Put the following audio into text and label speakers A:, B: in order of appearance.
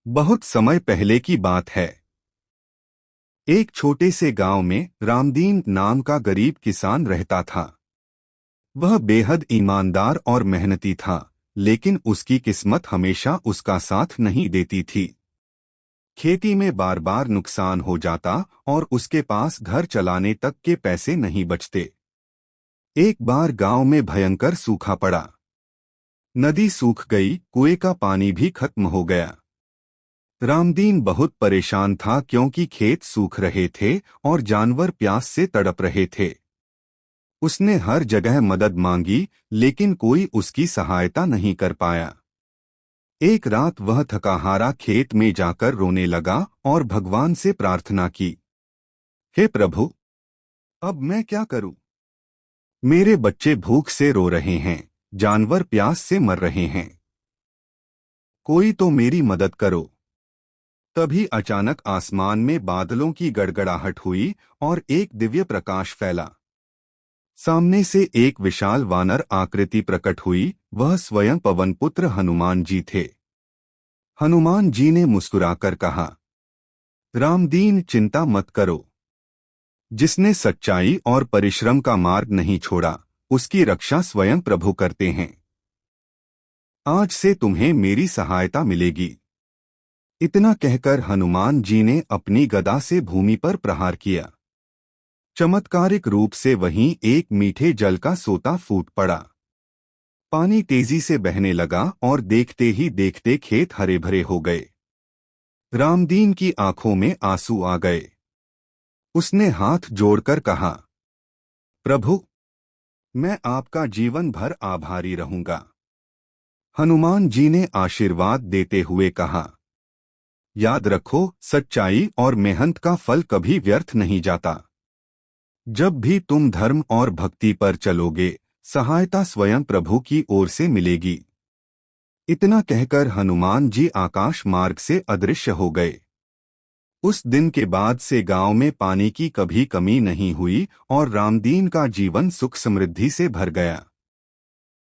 A: बहुत समय पहले की बात है। एक छोटे से गांव में रामदीन नाम का गरीब किसान रहता था। वह बेहद ईमानदार और मेहनती था, लेकिन उसकी किस्मत हमेशा उसका साथ नहीं देती थी। खेती में बार बार नुकसान हो जाता और उसके पास घर चलाने तक के पैसे नहीं बचते। एक बार गांव में भयंकर सूखा पड़ा। नदी सूख गई, कुएं का पानी भी खत्म हो गया। रामदीन बहुत परेशान था क्योंकि खेत सूख रहे थे और जानवर प्यास से तड़प रहे थे। उसने हर जगह मदद मांगी, लेकिन कोई उसकी सहायता नहीं कर पाया। एक रात वह थकाहारा खेत में जाकर रोने लगा और भगवान से प्रार्थना की, हे प्रभु, अब मैं क्या करूं? मेरे बच्चे भूख से रो रहे हैं, जानवर प्यास से मर रहे हैं। कोई तो मेरी मदद करो। तभी अचानक आसमान में बादलों की गड़गड़ाहट हुई और एक दिव्य प्रकाश फैला। सामने से एक विशाल वानर आकृति प्रकट हुई। वह स्वयं पवनपुत्र हनुमान जी थे। हनुमान जी ने मुस्कुराकर कहा, रामदीन, चिंता मत करो। जिसने सच्चाई और परिश्रम का मार्ग नहीं छोड़ा, उसकी रक्षा स्वयं प्रभु करते हैं। आज से तुम्हें मेरी सहायता मिलेगी। इतना कहकर हनुमान जी ने अपनी गदा से भूमि पर प्रहार किया। चमत्कारिक रूप से वहीं एक मीठे जल का सोता फूट पड़ा। पानी तेजी से बहने लगा और देखते ही देखते खेत हरे भरे हो गए। रामदीन की आंखों में आंसू आ गए। उसने हाथ जोड़कर कहा, प्रभु, मैं आपका जीवन भर आभारी रहूंगा। हनुमान जी ने आशीर्वाद देते हुए कहा, याद रखो, सच्चाई और मेहनत का फल कभी व्यर्थ नहीं जाता। जब भी तुम धर्म और भक्ति पर चलोगे, सहायता स्वयं प्रभु की ओर से मिलेगी। इतना कहकर हनुमान जी आकाश मार्ग से अदृश्य हो गए। उस दिन के बाद से गांव में पानी की कभी कमी नहीं हुई और रामदीन का जीवन सुख समृद्धि से भर गया।